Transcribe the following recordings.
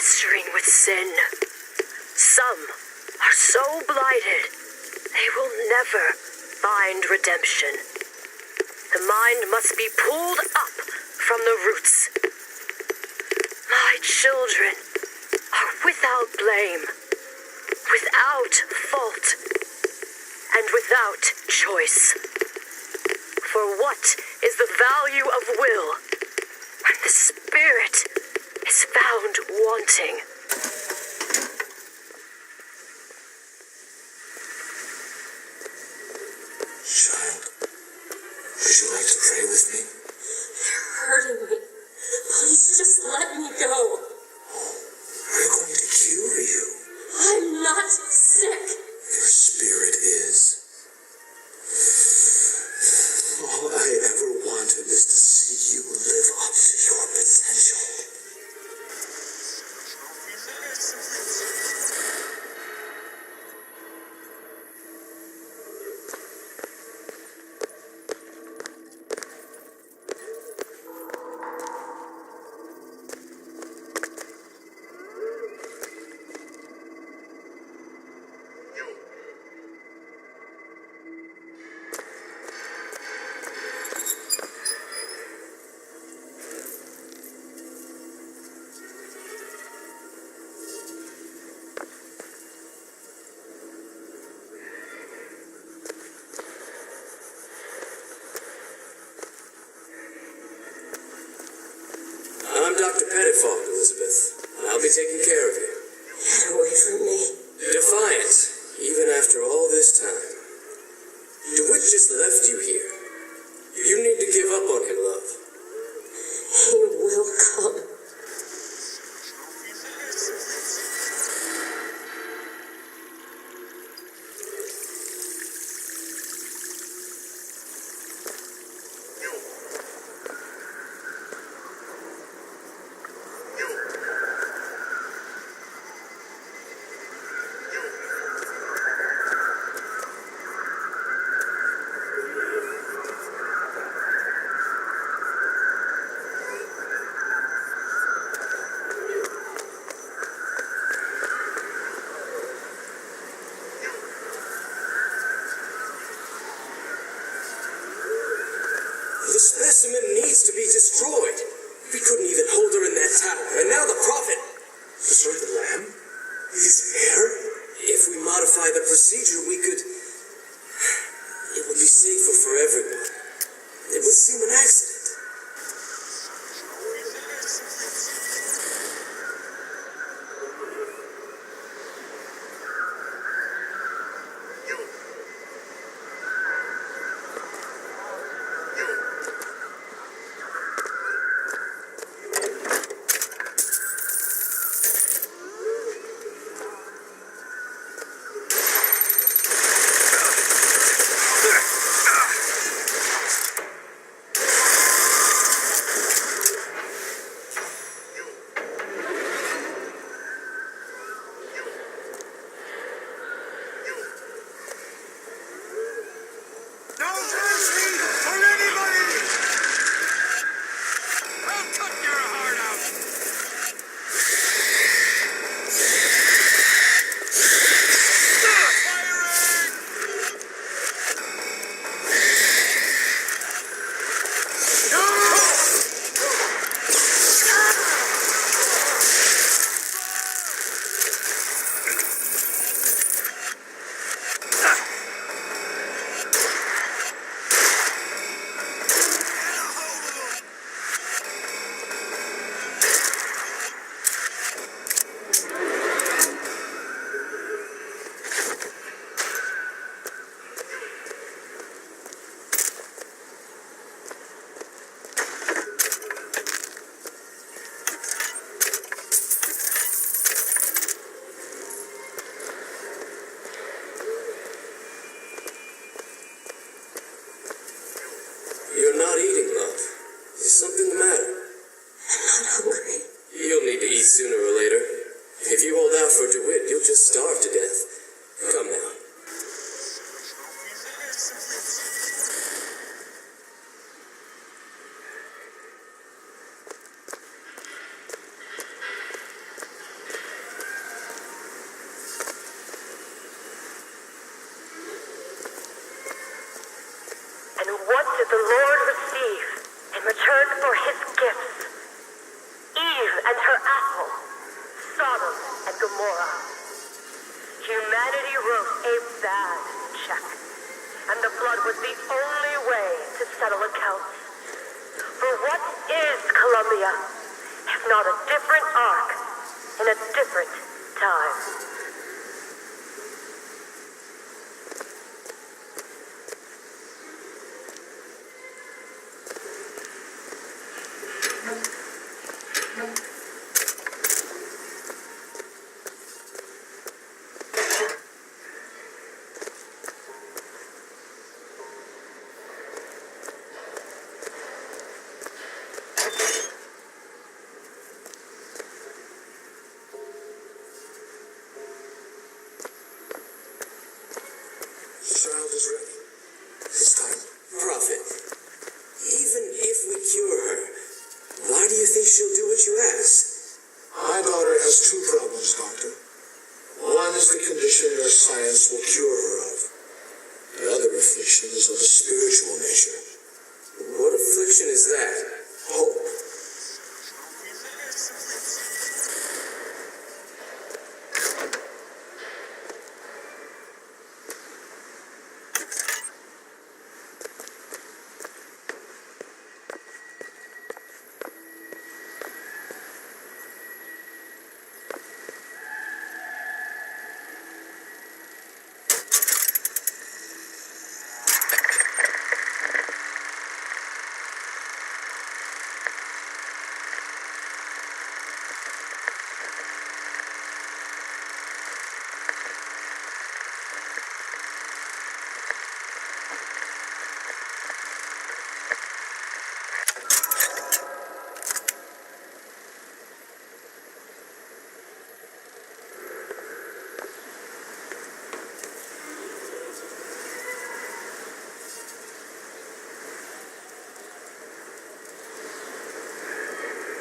festering with sin. Some are so blighted, they will never find redemption. The mind must be pulled up from the roots. My children are without blame, without fault, and without choice. For what is the value of will when the spirit is found wanting? Child, would you like to pray with me? You're hurting me. Please just let me go. We're going to cure you. I'm not sick. Your spirit is. All I ever wanted is to see you live up to your potential. I'm Dr. Pettifog, Elizabeth, and I'll be taking care of you. Get away from me. Defiant, even after all this time. DeWitt just left you here. You need to give up on him, love. He will come. The specimen needs to be destroyed. We couldn't even hold her in that tower, and now the prophet... Sorry, the lamb? His heir? If we modify the procedure, we could... It would be safer for everyone. It would seem an accident. did the Lord receive in return for his gifts? Eve and her apple, Sodom and Gomorrah. Humanity wrote a bad check, and the flood was the only way to settle accounts. For what is Columbia, if not a different arc in a different time? Child is ready. This time, Prophet, even if we cure her, why do you think she'll do what you ask? My daughter has two problems, Doctor. One is the condition your science will cure her of. The other affliction is of a spiritual nature. What affliction is that? Hope.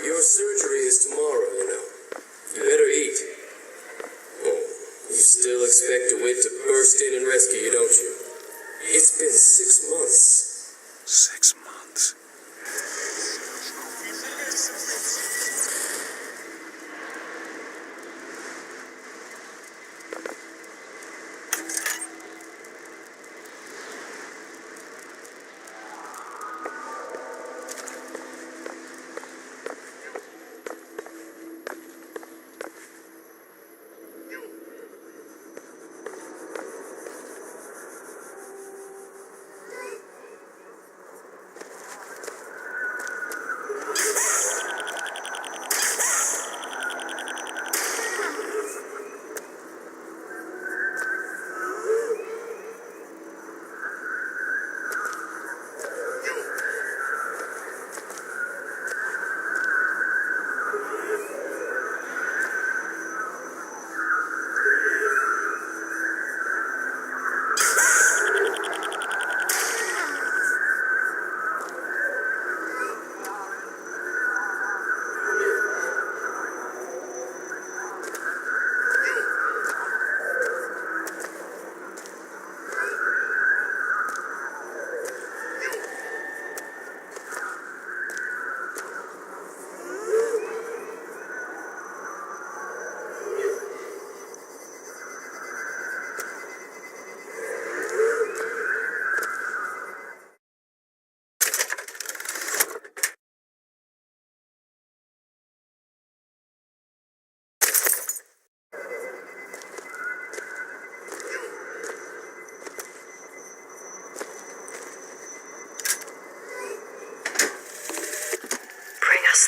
Your surgery is tomorrow, you know. You better eat. Oh, you still expect a wit to burst in and rescue you, don't you? It's been 6 months. 6 months.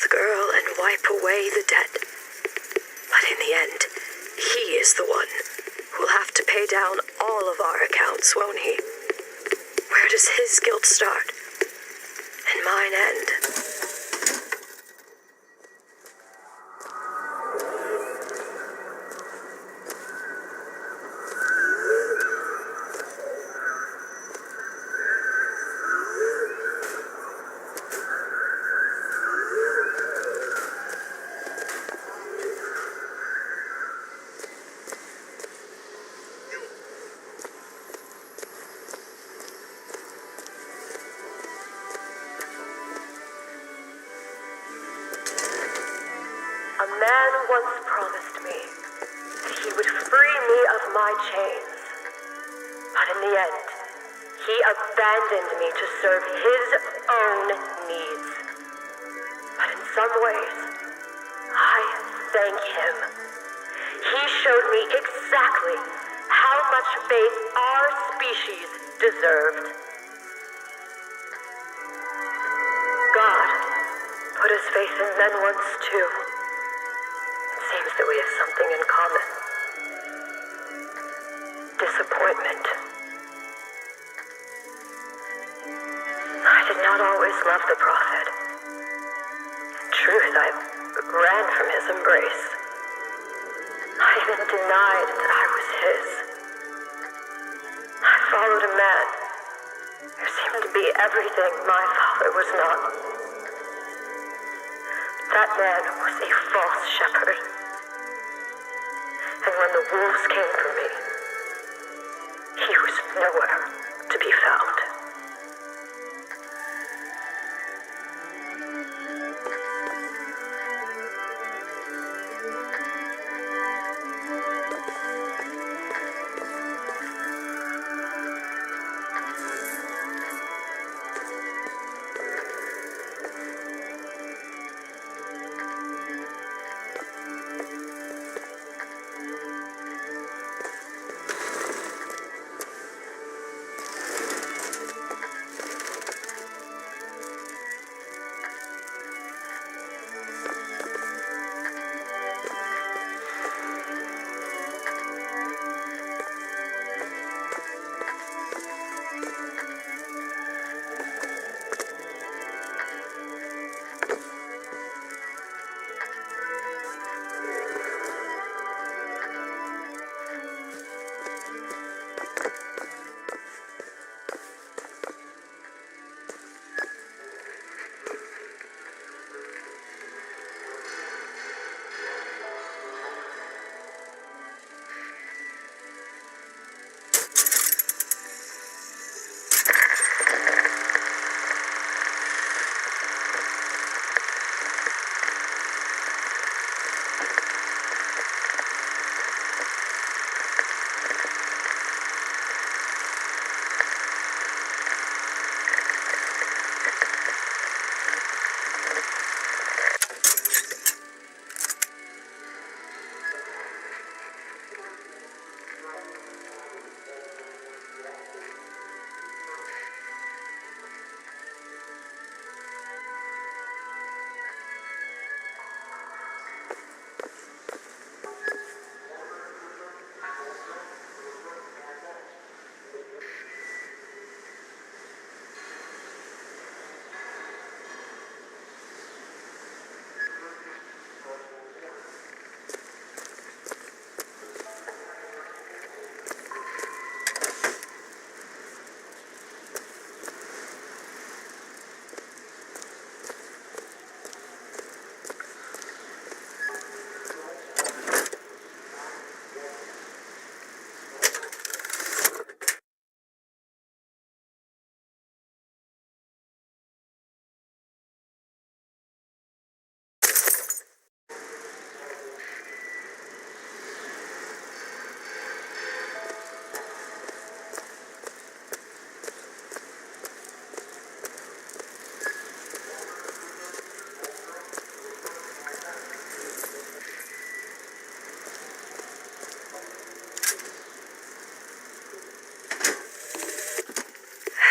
The girl and wipe away the debt. But in the end, he is the one who'll have to pay down all of our accounts, won't he? Where does his guilt start and mine end? man once promised me that he would free me of my chains. But in the end, he abandoned me to serve his own needs. But in some ways, I thank him. He showed me exactly how much faith our species deserved. God put his faith in men once too. It seems that we have something in common. Disappointment. I did not always love the prophet. In truth, I ran from his embrace. I even denied that I was his. I followed a man who seemed to be everything my father was not. That man was a false shepherd. And when the wolves came for me, he was nowhere to be found.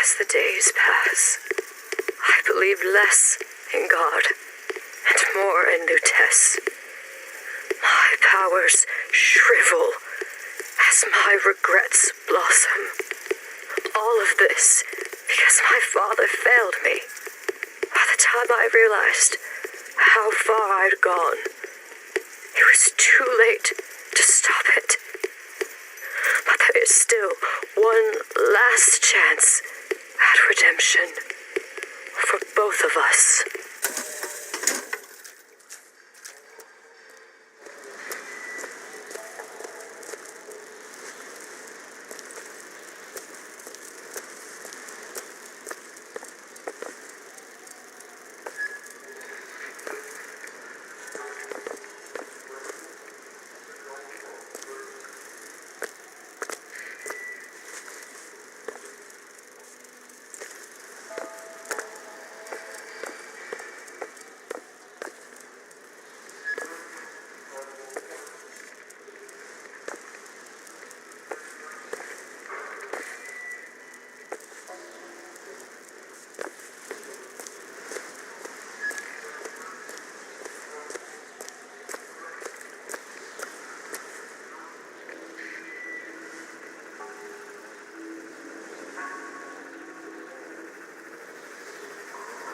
As the days pass, I believe less in God and more in Lutece. My powers shrivel as my regrets blossom. All of this because my father failed me. By the time I realized how far I'd gone, it was too late to stop it. But there is still one last chance at redemption for both of us.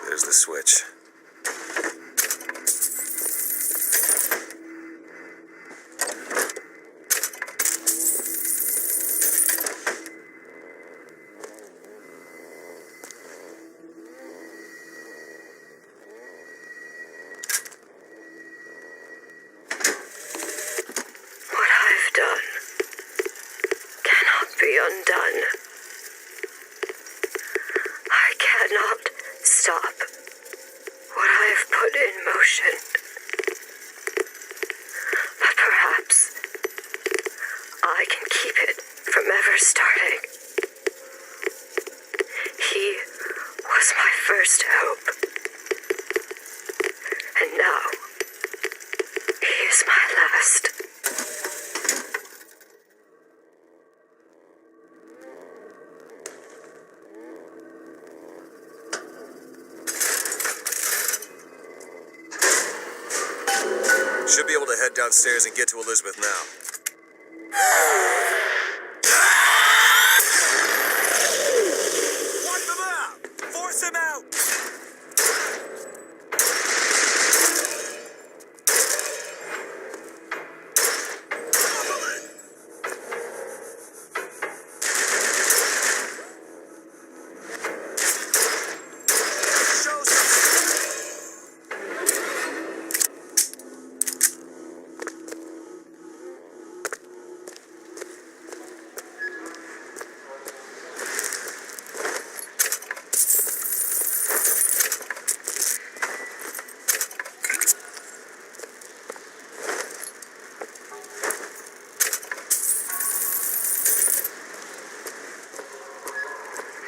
There's the switch. What I've done cannot be undone. I cannot stop what I have put in motion. But perhaps I can keep it from ever starting. He was my first hope. And now, he is my last. Should be able to head downstairs and get to Elizabeth now. Wipe them out! Force him out! Show some.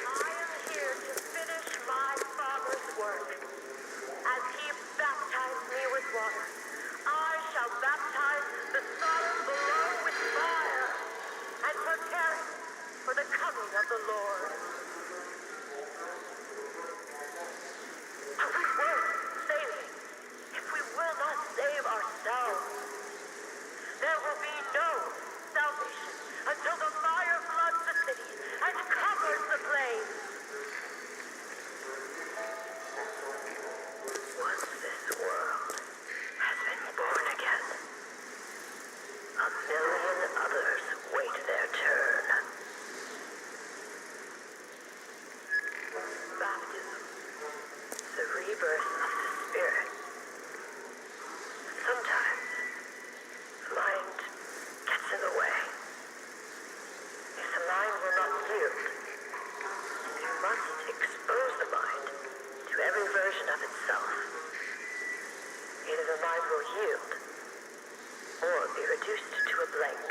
I am here to finish my Father's work. As he baptized me with water, I shall baptize the sons below with fire and prepare it for the coming of the Lord. We won't save it if we will not save ourselves. There will be no salvation until the fire floods the city and covers the plains. Once this world has been born again, a million others wait their turn. Baptism, the rebirth of the spirit. Sometimes the mind gets in the way. If the mind will not yield, you must expose the mind to every version of itself. Either the mind will yield, or be reduced to a blank.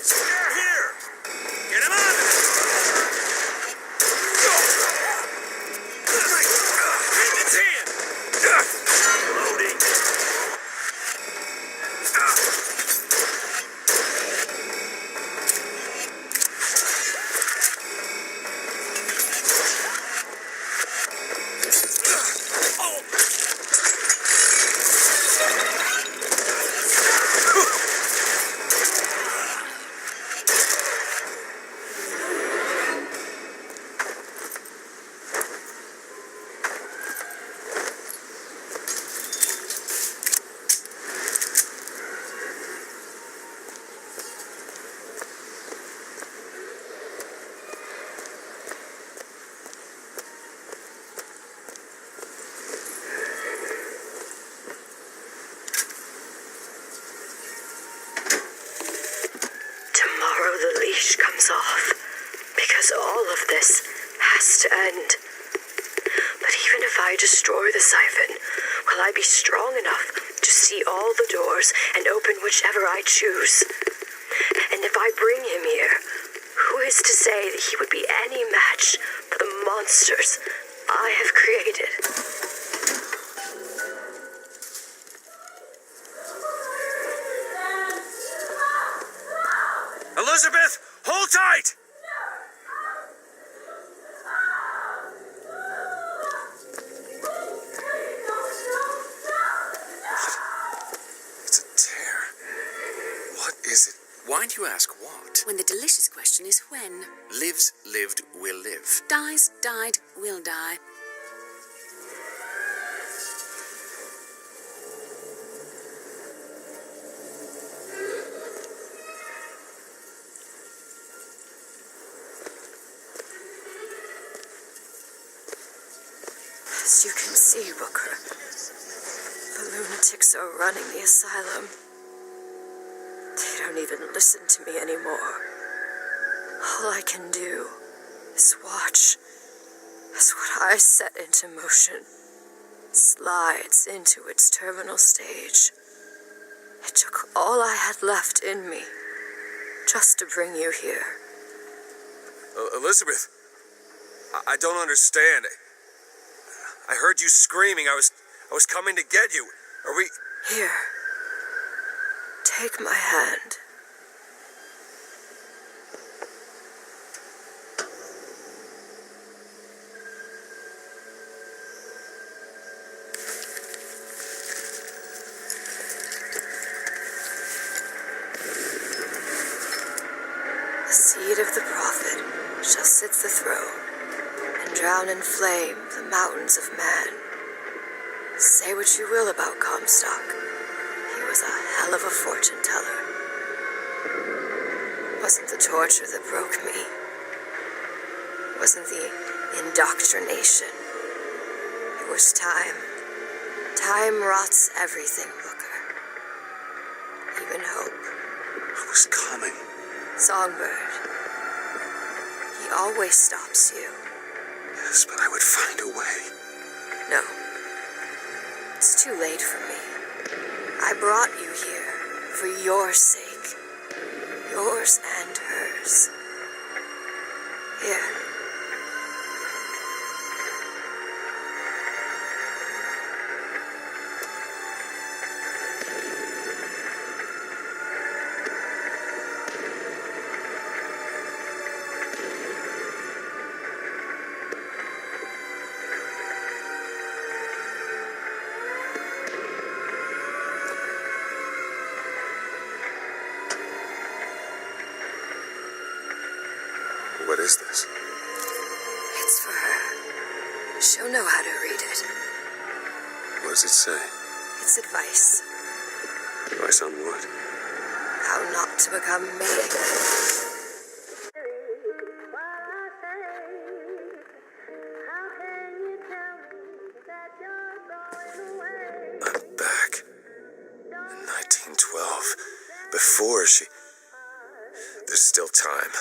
They're here! Get him out of it! In its hand! Loading! Tomorrow the leash comes off, because all of this has to end. But even if I destroy the siphon, will I be strong enough to see all the doors and open whichever I choose? And if I bring him here, who is to say that he would be any match for the monsters I have created? Elizabeth, hold tight! If you ask what, When the delicious question is when. lives, lived, will live. Dies, died, will die. As you can see, Booker, the lunatics are running the asylum. They don't even listen to me anymore. All I can do is watch as what I set into motion slides into its terminal stage. It took all I had left in me just to bring you here. Elizabeth, I don't understand. I heard you screaming. I was coming to get you. Are we... Here. Take my hand. The seed of the prophet shall sit the throne and drown in flame the mountains of man. Say what you will about Comstock. He was a hell of a fortune teller. Wasn't the torture that broke me. Wasn't the indoctrination. It was time. Time rots everything, Booker. Even hope. I was coming. Songbird. He always stops you. Yes, but I would find a way. No. It's too late for me. I brought you here for your sake. Yours and hers. Here. What is this? It's for her. She'll know how to read it. What does it say? It's advice. Advice on what? How not to become me. I'm back. In 1912. Before she... There's still time.